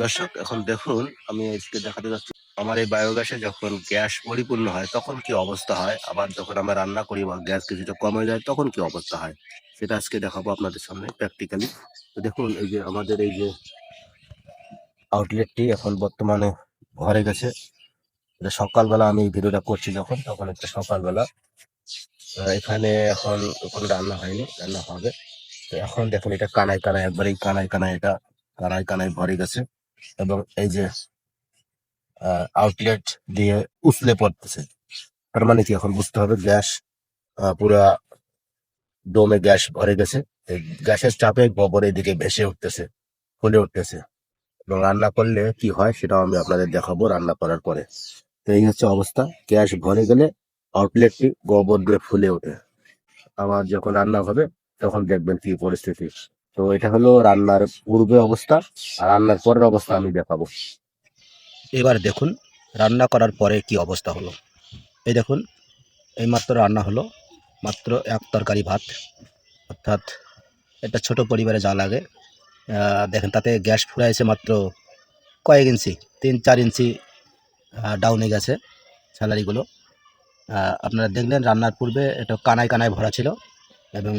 দর্শক এখন দেখুন আমি আজকে দেখাতে যাচ্ছি আমার এই বায়োগ্যাসে যখন গ্যাস পরিপূর্ণ হয় তখন কি অবস্থা হয়, আবার যখন আমরা রান্না করি বা গ্যাস কিছুটা কমে যায় তখন কি অবস্থা হয় সেটা আজকে দেখাবো আপনাদের সামনে প্র্যাকটিক্যালি। তো দেখুন এই যে আমাদের এই যে আউটলেটটি এখন বর্তমানে ভরে গেছে। এটা সকালবেলা আমি এই ভিডিওটা করছি যখন তখন একটা সকালবেলা এখানে এখন কোনো রান্না হয়নি, রান্না হবে। তো এখন দেখুন এটা কানায় কানায় একবার এই কানায় কানায় এটা কানায় কানায় ভরে গেছে এবং এই যে আউটলেট দিয়ে উছলে পড়তেছে। তার মানে কি এখন বুঝতে হবে গ্যাস পুরা দমে গ্যাস ভরে গেছে। এই গ্যাসের চাপে গোবর এদিকে ভেসে উঠতেছে, ফুলে উঠতেছে। এবং রান্না করলে কি হয় সেটাও আমি আপনাদের দেখাবো রান্না করার পরে। তো এই হচ্ছে অবস্থা, গ্যাস ভরে গেলে আউটলেটটি গোবর দিয়ে ফুলে ওঠে। আবার যখন রান্না হবে তখন দেখবেন কি পরিস্থিতি। তো এটা হলো রান্নার পূর্বে অবস্থা, আর রান্নার পরের অবস্থা আমি দেখাবো। এবার দেখুন রান্না করার পরে কি অবস্থা হলো। এই দেখুন এই মাত্র রান্না হলো, মাত্র এক তরকারি ভাত, অর্থাৎ একটা ছোট পরিবারে যা লাগে। দেখেন তাতে গ্যাস ফুরাইছে মাত্র কয়েক ইঞ্চি, 3-4 ইঞ্চি ডাউনে গেছে স্যালারিগুলো। আপনারা দেখলেন রান্নার পূর্বে এটা কানায় কানায় ভরা ছিল এবং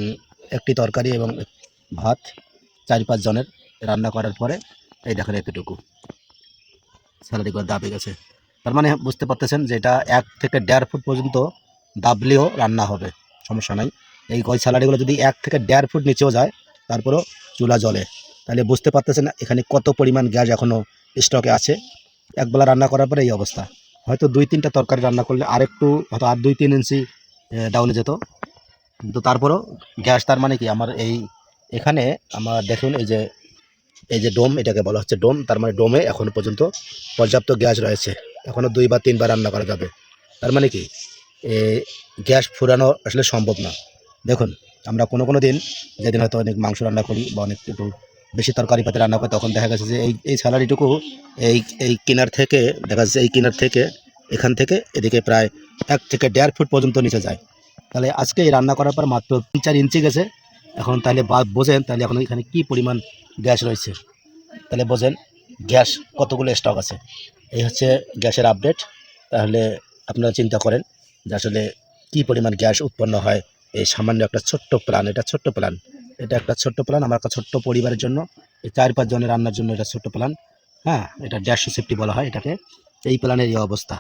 একটি তরকারি এবং ভাত 4-5 জনের রান্না করার পরে এই দেখেন এতটুকু স্যালারিগুলো দাবে গেছে। তার মানে বুঝতে পারতেছেন যে এটা 1 থেকে 1.5 ফুট পর্যন্ত দাবলেও রান্না হবে, সমস্যা নাই। এই গই স্যালারিগুলো যদি 1 থেকে 1.5 ফুট নিচেও যায় তারপরও চুলা জ্বলে, তাহলে বুঝতে পারতেছেন এখানে কত পরিমাণ গ্যাস এখনও স্টকে আছে। একবেলা রান্না করার পরে এই অবস্থা। হয়তো 2-3টা তরকারি রান্না করলে আরেকটু হয়তো আর 2-3 ইঞ্চি ডাউনে যেত, কিন্তু তারপরও গ্যাস। তার মানে কি আমার এখানে আমার দেখুন এই যে ডোম, এটাকে বলা হচ্ছে ডোম। তার মানে ডোমে এখনো পর্যন্ত পর্যাপ্ত গ্যাস রয়েছে, এখনো 2 বা 3 বার রান্না করা যাবে। তার মানে কি গ্যাস ফুরানো আসলে সম্ভব না। দেখুন আমরা কোনো দিন যেদিন হয়তো অনেক মাংস রান্না করি বা অনেক একটু বেশি তরকারি পাতি রান্না করি তখন দেখা গেছে যে এই স্যালারিটুকু এই কিনার থেকে দেখা যাচ্ছে এই কিনার থেকে এখান থেকে এদিকে প্রায় 1 থেকে 1.5 ফুট পর্যন্ত নিচে যায়। তাহলে আজকে এই রান্না করার পর মাত্র 3-4 ইঞ্চি গেছে। এখন তাহলে বোঝেন তাহলে এখন এখানে কি পরিমাণ গ্যাস রয়েছে, তাহলে বোঝেন গ্যাস কতগুলো স্টক আছে। এই হচ্ছে গ্যাসের আপডেট। তাহলে আপনারা চিন্তা করেন যে আসলে কী পরিমাণ গ্যাস উৎপন্ন হয় এই সামান্য একটা ছোট্ট প্ল্যান। এটা ছোট্ট প্ল্যান, এটা একটা ছোট্ট প্ল্যান আমার একটা ছোট্ট পরিবারের জন্য, এই 4-5 জনের রান্নার জন্য এটা ছোট্ট প্ল্যান। হ্যাঁ, এটা 150 বলা হয় এটাকে। এই প্ল্যানের এই অবস্থা।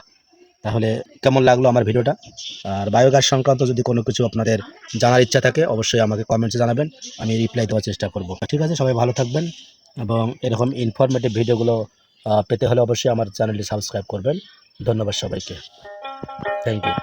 তাহলে কেমন লাগলো আমার ভিডিওটা? আর বায়োগ্যাস সংক্রান্ত যদি কোনো কিছু আপনাদের জানার ইচ্ছা থাকে অবশ্যই আমাকে কমেন্টসে জানাবেন, আমি রিপ্লাই দেওয়ার চেষ্টা করব। ঠিক আছে, সবাই ভালো থাকবেন এবং এরকম ইনফরমেটিভ ভিডিওগুলো পেতে হলে অবশ্যই আমার চ্যানেলটি সাবস্ক্রাইব করবেন। ধন্যবাদ সবাইকে, থ্যাংক ইউ।